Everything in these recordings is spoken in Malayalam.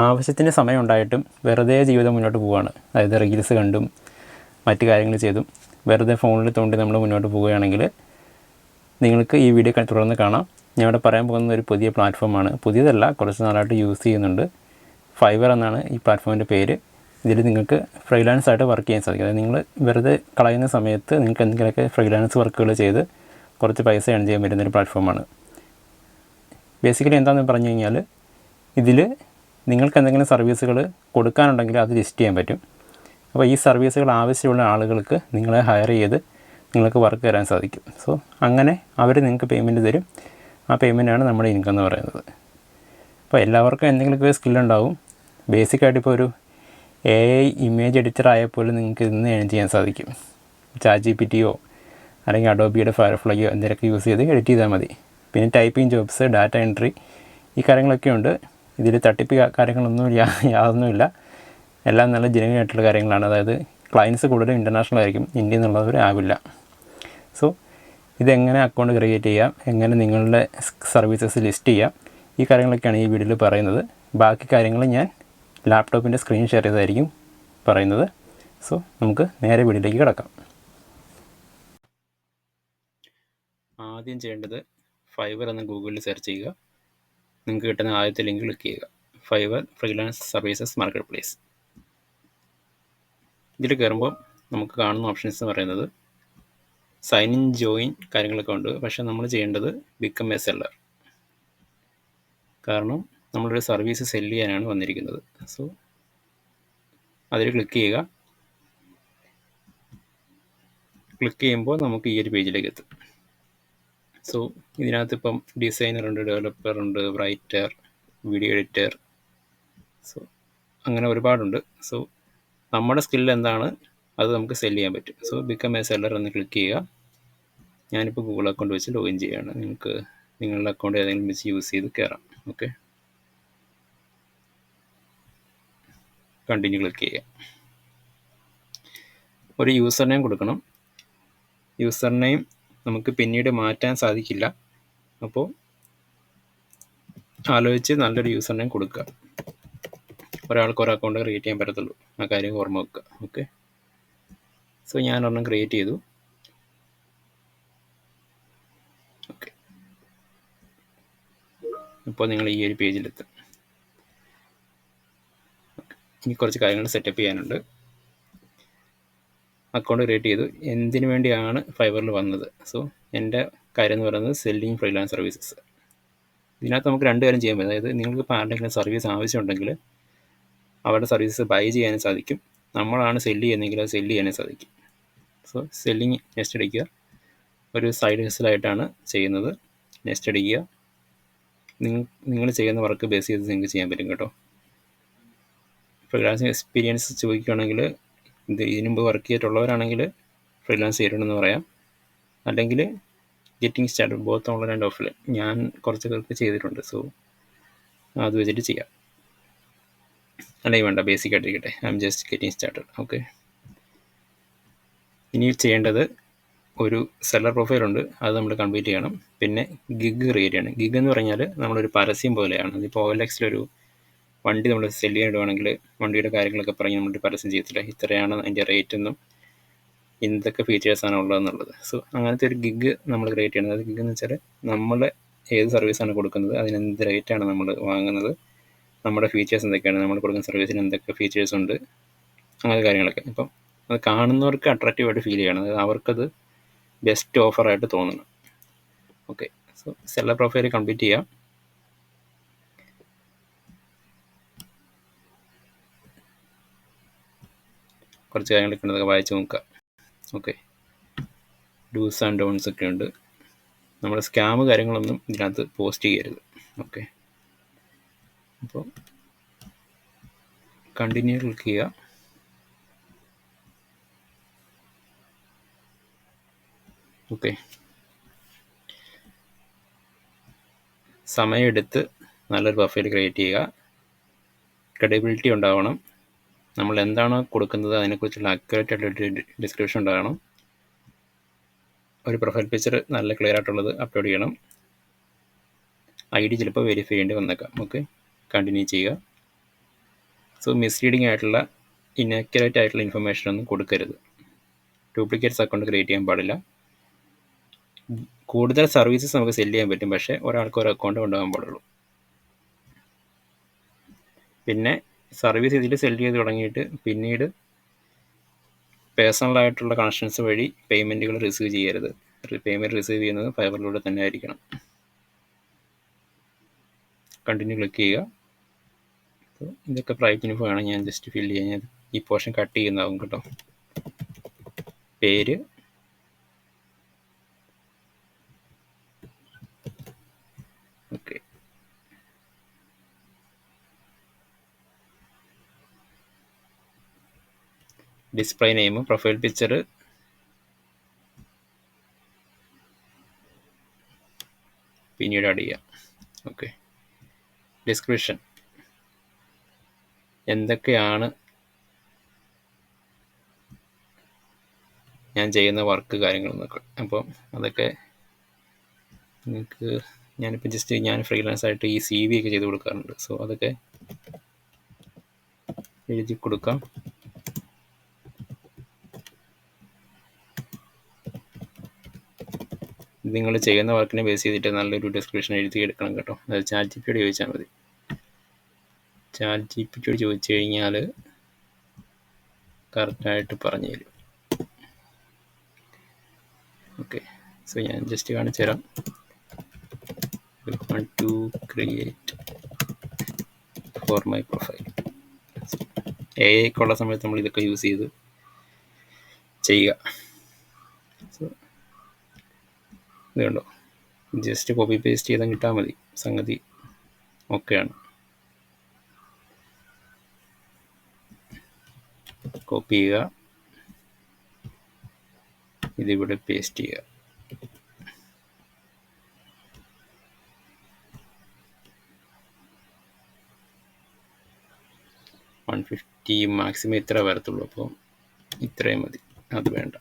ആവശ്യത്തിന് സമയം ഉണ്ടായിട്ടും വെറുതെ ജീവിതം മുന്നോട്ട് പോവുകയാണ്. അതായത് റീൽസ് കണ്ടും മറ്റു കാര്യങ്ങൾ ചെയ്തും വെറുതെ ഫോണിൽ തോണ്ടി നമ്മൾ മുന്നോട്ട് പോവുകയാണെങ്കിൽ നിങ്ങൾക്ക് ഈ വീഡിയോ തുടർന്ന് കാണാം. ഞാൻ ഇവിടെ പറയാൻ പോകുന്ന ഒരു പുതിയ പ്ലാറ്റ്ഫോമാണ്. പുതിയതല്ല, കുറച്ച് നാളായിട്ട് യൂസ് ചെയ്യുന്നുണ്ട്. ഫൈവർ എന്നാണ് ഈ പ്ലാറ്റ്ഫോമിൻ്റെ പേര്. ഇതിൽ നിങ്ങൾക്ക് ഫ്രീലാൻസ് ആയിട്ട് വർക്ക് ചെയ്യാൻ സാധിക്കും. അതായത് നിങ്ങൾ വെറുതെ കളയുന്ന സമയത്ത് നിങ്ങൾക്ക് എന്തെങ്കിലുമൊക്കെ ഫ്രീലാൻസ് വർക്കുകൾ ചെയ്ത് കുറച്ച് പൈസ ഏൺ ചെയ്യാൻ പറ്റുന്നൊരു പ്ലാറ്റ്ഫോമാണ്. ബേസിക്കലി എന്താണെന്ന് പറഞ്ഞു കഴിഞ്ഞാൽ ഇതിൽ നിങ്ങൾക്ക് എന്തെങ്കിലും സർവീസുകൾ കൊടുക്കാനുണ്ടെങ്കിൽ അത് ലിസ്റ്റ് ചെയ്യാൻ പറ്റും. അപ്പോൾ ഈ സർവീസുകൾ ആവശ്യമുള്ള ആളുകൾക്ക് നിങ്ങളെ ഹയർ ചെയ്ത് നിങ്ങൾക്ക് വർക്ക് തരാൻ സാധിക്കും. സോ അങ്ങനെ അവർ നിങ്ങൾക്ക് പേയ്മെൻറ്റ് തരും. ആ പേയ്മെൻറ്റാണ് നമ്മുടെ ഇൻകം എന്ന് പറയുന്നത്. അപ്പോൾ എല്ലാവർക്കും എന്തെങ്കിലുമൊക്കെ സ്കില്ലുണ്ടാവും. ബേസിക്കായിട്ട് ഇപ്പോൾ ഒരു AI ഇമേജ് എഡിറ്റർ ആയപ്പോൾ നിങ്ങൾക്ക് ഇന്ന് ഏൺ ചെയ്യാൻ സാധിക്കും. ChatGPTയോ അല്ലെങ്കിൽ അഡോബിയുടെ ഫയർഫ്ലൈയോ എന്തെങ്കിലുമൊക്കെ യൂസ് ചെയ്ത് എഡിറ്റ് ചെയ്താൽ മതി. പിന്നെ ടൈപ്പിംഗ് ജോബ്സ്, ഡാറ്റ എൻട്രി, ഈ കാര്യങ്ങളൊക്കെ ഉണ്ട്. ഇതിൽ തട്ടിപ്പ് കാര്യങ്ങളൊന്നും യാതൊന്നുമില്ല. എല്ലാം നല്ല ജെന്യുയിൻ ആയിട്ടുള്ള കാര്യങ്ങളാണ്. അതായത് ക്ലയൻസ് കൂടുതലും ഇൻ്റർനാഷണൽ ആയിരിക്കും, ഇന്ത്യയിൽ നിന്നുള്ളവർ ആവില്ല. സോ ഇതെങ്ങനെ അക്കൗണ്ട് ക്രിയേറ്റ് ചെയ്യാം, എങ്ങനെ നിങ്ങളുടെ സർവീസസ് ലിസ്റ്റ് ചെയ്യാം, ഈ കാര്യങ്ങളൊക്കെയാണ് ഈ വീഡിയോയിൽ പറയുന്നത്. ബാക്കി കാര്യങ്ങൾ ഞാൻ ലാപ്ടോപ്പിൻ്റെ സ്ക്രീൻ ഷെയർ ചെയ്തായിരിക്കും പറയുന്നത്. സോ നമുക്ക് നേരെ വീഡിയോയിലേക്ക് കിടക്കാം. ആദ്യം ചെയ്യേണ്ടത് ഫൈവർ എന്ന് ഗൂഗിളിൽ സെർച്ച് ചെയ്യുക. നിങ്ങൾക്ക് കിട്ടുന്ന ആദ്യത്തെ ലിങ്ക് ക്ലിക്ക് ചെയ്യുക. ഫൈവർ ഫ്രീലാൻസ് സർവീസസ് മാർക്കറ്റ് പ്ലേസ്. ഇതിൽ കയറുമ്പോൾ നമുക്ക് കാണുന്ന ഓപ്ഷൻസ് എന്ന് പറയുന്നത് സൈൻ ഇൻ, ജോയിൻ കാര്യങ്ങളൊക്കെ ഉണ്ട്. പക്ഷേ നമ്മൾ ചെയ്യേണ്ടത് ബിക്കം എ സെല്ലർ. കാരണം നമ്മളൊരു സർവീസ് സെല്ല് ചെയ്യാനാണ് വന്നിരിക്കുന്നത്. സോ അതിൽ ക്ലിക്ക് ചെയ്യുക. ക്ലിക്ക് ചെയ്യുമ്പോൾ നമുക്ക് ഈ ഒരു പേജിലേക്ക് എത്തും. സോ ഇതിനകത്ത് ഇപ്പം ഡിസൈനർ ഉണ്ട്, ഡെവലപ്പർ ഉണ്ട്, റൈറ്റർ, വീഡിയോ എഡിറ്റർ, സോ അങ്ങനെ ഒരുപാടുണ്ട്. സോ നമ്മുടെ സ്കില്ല് എന്താണ് അത് നമുക്ക് സെല്ല് ചെയ്യാൻ പറ്റും. സോ ബിക്കം എ സെല്ലർ എന്ന് ക്ലിക്ക് ചെയ്യുക. ഞാനിപ്പോൾ ഗൂഗിൾ അക്കൗണ്ട് വെച്ച് ലോഗിൻ ചെയ്യുകയാണ്. നിങ്ങൾക്ക് നിങ്ങളുടെ അക്കൗണ്ട് ഏതെങ്കിലും വെച്ച് യൂസ് ചെയ്ത് കയറാം. ഓക്കെ, കണ്ടിന്യൂ ക്ലിക്ക് ചെയ്യുക. ഒരു യൂസർ നെയിം കൊടുക്കണം. യൂസർ നെയിം നമുക്ക് പിന്നീട് മാറ്റാൻ സാധിക്കില്ല. അപ്പോൾ ആലോചിച്ച് നല്ലൊരു യൂസർ നെയിം കൊടുക്കുക. ഒരാൾക്ക് ഒരു അക്കൗണ്ട് ക്രിയേറ്റ് ചെയ്യാൻ പറ്റത്തുള്ളൂ, ആ കാര്യം ഓർമ്മ വെക്കുക. ഓക്കെ, സോ ഞാനൊരെണ്ണം ക്രിയേറ്റ് ചെയ്തു. ഓക്കെ, ഇപ്പോൾ നിങ്ങൾ ഈ ഒരു പേജിലെത്തും. ഇനി കുറച്ച് കാര്യങ്ങൾ സെറ്റപ്പ് ചെയ്യാനുണ്ട്. അക്കൗണ്ട് ക്രിയേറ്റ് ചെയ്തു. എന്തിനു വേണ്ടിയാണ് ഫൈവറിൽ വന്നത്? സോ എൻ്റെ കാര്യം എന്ന് പറയുന്നത് സെല്ലിങ് ഫ്രീലാൻസ് സർവീസസ്. ഇതിനകത്ത് നമുക്ക് രണ്ട് കാര്യം ചെയ്യാൻ പറ്റും. അതായത് നിങ്ങൾക്ക് ഇപ്പോൾ ആരുടെയെങ്കിലും സർവീസ് ആവശ്യമുണ്ടെങ്കിൽ അവരുടെ സർവീസസ് ബൈ ചെയ്യാനും സാധിക്കും. നമ്മളാണ് സെല്ല് ചെയ്യുന്നതെങ്കിൽ അത് സെല്ല് ചെയ്യാനും സാധിക്കും. സോ സെല്ലിങ് നെക്സ്റ്റ് അടിക്കുക. ഒരു സൈഡ് ഹസലായിട്ടാണ് ചെയ്യുന്നത്. നെക്സ്റ്റ് അടിക്കുക. നിങ്ങൾ ചെയ്യുന്ന വർക്ക് ബേസ് ചെയ്ത് നിങ്ങൾക്ക് ചെയ്യാൻ പറ്റും കേട്ടോ. ഫ്രീലാൻസിങ് എക്സ്പീരിയൻസ് ചോദിക്കുകയാണെങ്കിൽ ഇതിനു മുമ്പ് വർക്ക് ചെയ്തിട്ടുള്ളവരാണെങ്കിൽ ഫ്രീലാൻസ് ചെയ്തിട്ടുണ്ടെന്ന് പറയാം. അല്ലെങ്കിൽ getting started, both online and offline. ഞാൻ കുറച്ച് പേർക്ക് ചെയ്തിട്ടുണ്ട്. സോ അത് വെച്ചിട്ട് ചെയ്യാം. അല്ലെങ്കിൽ വേണ്ട, ബേസിക് ആയിട്ടിരിക്കട്ടെ. I'm just getting started. Okay, ഇനി ചെയ്യേണ്ടത് ഒരു സെല്ലർ പ്രൊഫൈലുണ്ട്, അത് നമ്മൾ കംപ്ലീറ്റ് ചെയ്യണം. പിന്നെ ഗിഗ് ക്രിയേറ്റ് ചെയ്യണം. ഗിഗ് എന്ന് പറഞ്ഞാൽ നമ്മളൊരു പരസ്യം പോലെയാണ്. ഇപ്പോൾ OLXലൊരു വണ്ടി നമ്മൾ സെല്ല് ചെയ്തിടുവാണെങ്കിൽ വണ്ടിയുടെ കാര്യങ്ങളൊക്കെ പറഞ്ഞ് നമ്മളൊരു പരസ്യം ചെയ്യത്തില്ല, ഇത്രയാണ് അതിൻ്റെ റേറ്റ് എന്നും എന്തൊക്കെ ഫീച്ചേഴ്സാണ് ഉള്ളതെന്നുള്ളത്. സോ അങ്ങനത്തെ ഒരു ഗിഗ് നമ്മൾ ക്രിയേറ്റ് ചെയ്യണം. അത് ഗിഗ് എന്ന് വെച്ചാൽ നമ്മൾ ഏത് സർവീസാണ് കൊടുക്കുന്നത്, അതിനെന്ത് റേറ്റാണ് നമ്മൾ വാങ്ങുന്നത്, നമ്മുടെ ഫീച്ചേഴ്സ് എന്തൊക്കെയാണ്, നമ്മൾ കൊടുക്കുന്ന സർവീസിന് എന്തൊക്കെ ഫീച്ചേഴ്സ് ഉണ്ട്, അങ്ങനത്തെ കാര്യങ്ങളൊക്കെ. അപ്പം അത് കാണുന്നവർക്ക് അട്രാക്റ്റീവായിട്ട് ഫീൽ ചെയ്യണം. അതായത് അവർക്കത് ബെസ്റ്റ് ഓഫറായിട്ട് തോന്നണം. Okay, so seller profile complete ചെയ്യാം. കുറച്ച് കാര്യങ്ങളൊക്കെ ഉണ്ട്, വായിച്ച് നോക്കുക. ഓക്കെ, ഡൂസ് ആൻഡ് ഡോൺസ് ഒക്കെ ഉണ്ട്. നമ്മൾ സ്കാം കാര്യങ്ങളൊന്നും ഇതിനകത്ത് പോസ്റ്റ് ചെയ്യരുത്. ഓക്കെ, അപ്പോൾ കണ്ടിന്യൂ ക്ലിക്ക് ചെയ്യുക. ഓക്കെ, സമയമെടുത്ത് നല്ലൊരു പ്രൊഫൈൽ ക്രിയേറ്റ് ചെയ്യുക. ക്രെഡിബിലിറ്റി ഉണ്ടാവണം. നമ്മൾ എന്താണോ കൊടുക്കുന്നത് അതിനെക്കുറിച്ചുള്ള അക്യുറേറ്റ് ആയിട്ടൊരു ഡിസ്ക്രിപ്ഷൻ ഉണ്ടാകണം. ഒരു പ്രൊഫൈൽ പിക്ചർ നല്ല ക്ലിയർ ആയിട്ടുള്ളത് അപ്ലോഡ് ചെയ്യണം. ID ചിലപ്പോൾ വെരിഫൈ ചെയ്യേണ്ടി വന്നേക്കാം. ഓക്കെ, കണ്ടിന്യൂ ചെയ്യുക. സോ മിസ്ലീഡിംഗ് ആയിട്ടുള്ള ഇനാക്യുറേറ്റ് ആയിട്ടുള്ള ഇൻഫർമേഷൻ ഒന്നും കൊടുക്കരുത്. ഡ്യൂപ്ലിക്കേറ്റ്സ് അക്കൗണ്ട് ക്രിയേറ്റ് ചെയ്യാൻ പാടില്ല. കൂടുതൽ സർവീസസ് നമുക്ക് സെല് ചെയ്യാൻ പറ്റും, പക്ഷേ ഒരാൾക്ക് ഒരു അക്കൗണ്ട് കൊണ്ടുപോകാൻ പാടുള്ളൂ. പിന്നെ സർവീസ് ഇതിൽ സെല് ചെയ്ത് തുടങ്ങിയിട്ട് പിന്നീട് പേഴ്സണലായിട്ടുള്ള കണക്ഷൻസ് വഴി പേയ്മെൻറ്റുകൾ റിസീവ് ചെയ്യരുത്. പേയ്മെൻറ്റ് റിസീവ് ചെയ്യുന്നത് ഫൈബറിലൂടെ തന്നെ ആയിരിക്കണം. കണ്ടിന്യൂ ക്ലിക്ക് ചെയ്യുക. ഇതൊക്കെ പ്രൈവറ്റ് ഇൻഫോ ആണ്, ഞാൻ ജസ്റ്റ് ഫില്ല് ചെയ്യാൻ ഈ പോർഷൻ കട്ട് ചെയ്യുന്നതാവും കേട്ടോ. പേര്, okay, display name, profile picture, പിന്നീട് ആഡ് ചെയ്യാം. ഓക്കെ, ഡിസ്ക്രിപ്ഷൻ എന്തൊക്കെയാണ് ഞാൻ ചെയ്യുന്ന വർക്ക് കാര്യങ്ങളെന്നൊക്കെ. അപ്പോൾ അതൊക്കെ നിങ്ങൾക്ക് ഞാനിപ്പോൾ ജസ്റ്റ് ഞാൻ ഫ്രീലാൻസ് ആയിട്ട് ഈ CV ഒക്കെ ചെയ്ത് കൊടുക്കാറുണ്ട്. സോ അതൊക്കെ എഴുതി കൊടുക്കാം. നിങ്ങൾ ചെയ്യുന്ന വർക്കിനെ ബേസ് ചെയ്തിട്ട് നല്ലൊരു ഡിസ്ക്രിപ്ഷൻ എഴുതി എടുക്കണം കേട്ടോ. അത് ചാറ്റ് ജിപിയോട് ചോദിച്ചാൽ മതി. ചാറ്റ് ജിപിയോട് ചോദിച്ചു കഴിഞ്ഞാൽ കറക്റ്റായിട്ട് പറഞ്ഞു തരും. ഓക്കെ, സോ ഞാൻ ജസ്റ്റ് കാണിച്ചു തരാം. I want to create for my profile. AI ഉള്ള സമയത്ത് നമ്മൾ ഇതൊക്കെ യൂസ് ചെയ്ത് ചെയ്യുക. സോ ഇത് കണ്ടോ, ജസ്റ്റ് കോപ്പി പേസ്റ്റ് ചെയ്താൽ കിട്ടാൽ മതി, സംഗതി ഓക്കെയാണ്. കോപ്പി ചെയ്യുക, ഇതിവിടെ പേസ്റ്റ് ചെയ്യുക. $150 മാക്സിമം ഇത്ര വരത്തുള്ളൂ, അപ്പോൾ ഇത്രയും മതി, അത് വേണ്ട.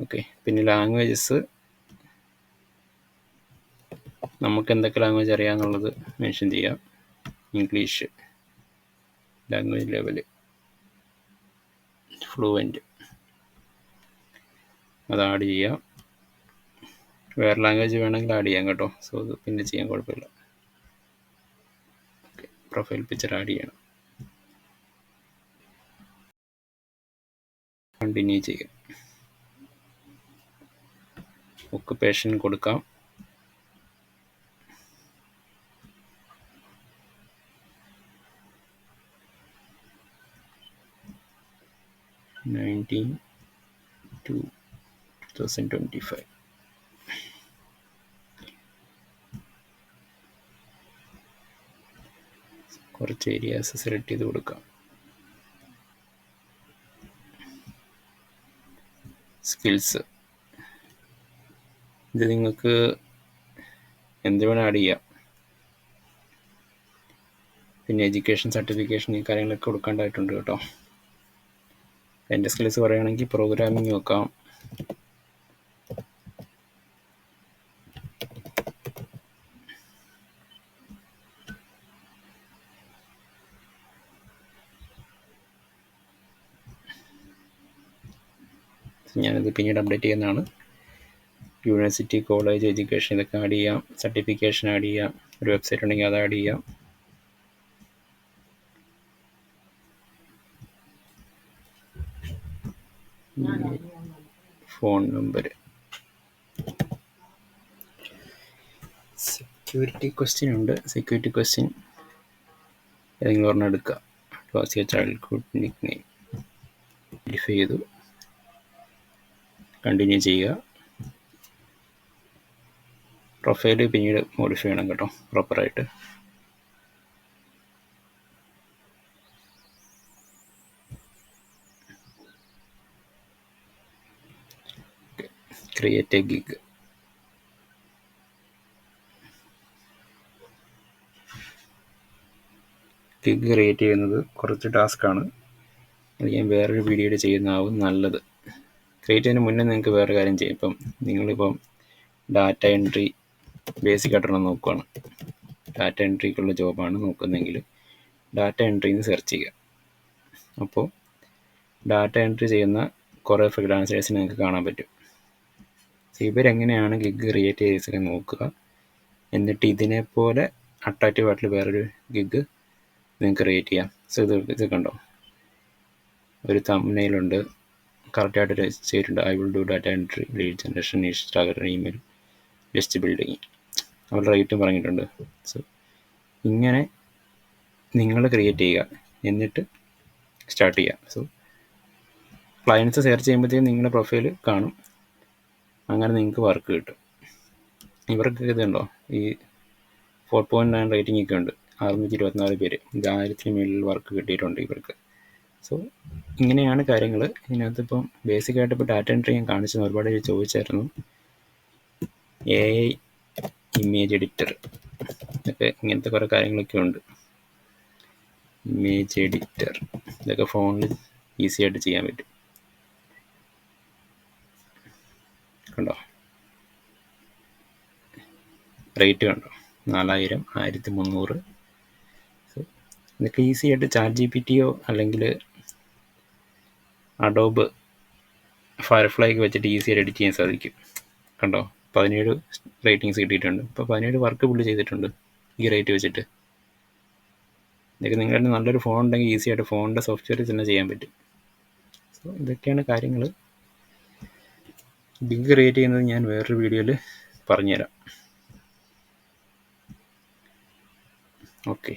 ഓക്കെ, പിന്നെ ലാംഗ്വേജസ് നമുക്ക് എന്തൊക്കെ ലാംഗ്വേജ് അറിയാമെന്നുള്ളത് മെൻഷൻ ചെയ്യാം. ഇംഗ്ലീഷ് ലാംഗ്വേജ് ലെവല് ഫ്ലുവൻറ്റ്, അത് ആഡ് ചെയ്യാം. വേറെ ലാംഗ്വേജ് വേണമെങ്കിൽ ആഡ് ചെയ്യാം കേട്ടോ. സോ അത് പിന്നെ ചെയ്യാൻ കുഴപ്പമില്ല. ഓക്കെ, പ്രൊഫൈൽ പിക്ചർ ആഡ് ചെയ്യണം. കണ്ടിന്യൂ ചെയ്യാം. ഒക്കുപേഷൻ കൊടുക്കാം. (19 to 2025). കുറച്ച് ഏരിയാസ് സെലക്ട് ചെയ്ത് കൊടുക്കാം. സ്കിൽസ് ഇത് നിങ്ങൾക്ക് എന്ത് വേണം ആഡ് ചെയ്യാം. പിന്നെ എഡ്യൂക്കേഷൻ സർട്ടിഫിക്കേഷൻ ഈ കാര്യങ്ങളൊക്കെ കൊടുക്കേണ്ടതായിട്ടുണ്ട് കേട്ടോ. എൻ്റെ സ്കിൽസ് പറയുകയാണെങ്കിൽ പ്രോഗ്രാമിംഗ് നോക്കാം. ഞാനിത് പിന്നീട് അപ്ഡേറ്റ് ചെയ്യുന്നതാണ്. യൂണിവേഴ്സിറ്റി, കോളേജ്, എഡ്യൂക്കേഷൻ ഇതൊക്കെ ആഡ് ചെയ്യാം. സർട്ടിഫിക്കേഷൻ ആഡ് ചെയ്യാം. ഒരു വെബ്സൈറ്റ് ഉണ്ടെങ്കിൽ അത് ആഡ് ചെയ്യാം. Phone number. സെക്യൂരിറ്റി ക്വസ്റ്റ്യൻ ഉണ്ട്. സെക്യൂരിറ്റി ക്വസ്റ്റ്യൻ ഏതെങ്കിലും ഒരെണ്ണം എടുക്കുക. What's your childhood Nick name verify ചെയ്തു. കണ്ടിന്യൂ ചെയ്യുക. പ്രൊഫൈല് പിന്നീട് മോഡിഫൈ ചെയ്യണം കേട്ടോ, പ്രോപ്പറായിട്ട്. Create A gig. Gig create ചെയ്യുന്നത് കുറച്ച് ടാസ്ക്കാണ്. അത് ഞാൻ വേറൊരു വീഡിയോയിൽ ചെയ്യുന്നതാവും നല്ലത്. ക്രിയേറ്റ് ചെയ്യുന്നതിന് മുന്നേ നിങ്ങൾക്ക് വേറെ കാര്യം ചെയ്യും. ഇപ്പം നിങ്ങളിപ്പം ഡാറ്റ എൻട്രി ബേസിക് ആയിട്ടൊന്ന് നോക്കുകയാണ്, ഡാറ്റ എൻട്രിക്കുള്ള ജോബാണ് നോക്കുന്നതെങ്കിൽ ഡാറ്റ എൻട്രി എന്ന് സെർച്ച് ചെയ്യുക. അപ്പോൾ ഡാറ്റ എൻട്രി ചെയ്യുന്ന കുറേ ഫ്രീലാൻസേഴ്സിനെ നിങ്ങൾക്ക് കാണാൻ പറ്റും. സോ ഇവരെങ്ങനെയാണ് ഗിഗ് ക്രിയേറ്റ് ചെയ്ത് നോക്കുക, എന്നിട്ട് ഇതിനെപ്പോലെ അട്രാക്റ്റീവ് ആയിട്ടുള്ള വേറൊരു ഗിഗ് നിങ്ങൾക്ക് ക്രിയേറ്റ് ചെയ്യാം. സോ ഇത് കണ്ടോ, ഒരു തംബ്നെയിലുണ്ട്, കറക്റ്റായിട്ട് ചെയ്തിട്ടുണ്ട്. I will do data entry, lead generation, Instagram, email, list building, അവരുടെ റേറ്റും പറഞ്ഞിട്ടുണ്ട്. സോ ഇങ്ങനെ നിങ്ങൾ ക്രിയേറ്റ് ചെയ്യുക, എന്നിട്ട് സ്റ്റാർട്ട് ചെയ്യുക. സോ ക്ലയൻറ്റ്സ് സെർച്ച് ചെയ്യുമ്പോഴത്തേക്കും നിങ്ങളുടെ പ്രൊഫൈൽ കാണും, അങ്ങനെ നിങ്ങൾക്ക് വർക്ക് കിട്ടും. ഇവർക്ക് ഇതുണ്ടോ, ഈ 4.9 റേറ്റിംഗ് ഒക്കെ ഉണ്ട്, 624 പേര്, 1000 മേളിൽ വർക്ക് കിട്ടിയിട്ടുണ്ട് ഇവർക്ക്. സോ ഇങ്ങനെയാണ് കാര്യങ്ങൾ. ഇതിനകത്ത് ഇപ്പം ബേസിക്കായിട്ട് ഇപ്പോൾ ഡാറ്റ എൻട്രി ഞാൻ കാണിച്ചത് ഒരുപാട് പേര് ചോദിച്ചായിരുന്നു. AI ഇമേജ് എഡിറ്റർ, ഇതൊക്കെ ഇങ്ങനത്തെ കുറേ കാര്യങ്ങളൊക്കെ ഉണ്ട്. ഇമേജ് എഡിറ്റർ ഇതൊക്കെ ഫോണിൽ ഈസി ആയിട്ട് ചെയ്യാൻ പറ്റും. കണ്ടോ, റേറ്റ് കണ്ടോ, 4000, 1300. സോ ഇതൊക്കെ ഈസി ആയിട്ട് ChatGPT അല്ലെങ്കിൽ അഡോബ് ഫയർഫ്ലൈക്ക് വെച്ചിട്ട് ഈസി ആയിട്ട് എഡിറ്റ് ചെയ്യാൻ സാധിക്കും. കണ്ടോ, 17 റേറ്റിങ്സ് കിട്ടിയിട്ടുണ്ട്. ഇപ്പോൾ 17 വർക്ക് പുള്ളി ചെയ്തിട്ടുണ്ട് ഈ റേറ്റ് വെച്ചിട്ട്. ഇതൊക്കെ നിങ്ങളുടെ നല്ലൊരു ഫോൺ ഉണ്ടെങ്കിൽ ഈസി ആയിട്ട് ഫോണിൻ്റെ സോഫ്റ്റ്വെയറിൽ തന്നെ ചെയ്യാൻ പറ്റും. സോ ഇതൊക്കെയാണ് കാര്യങ്ങൾ. ഗിഗ് ക്രിയേറ്റ് ചെയ്യുന്നത് ഞാൻ വേറൊരു വീഡിയോയിൽ പറഞ്ഞുതരാം. ഓക്കെ.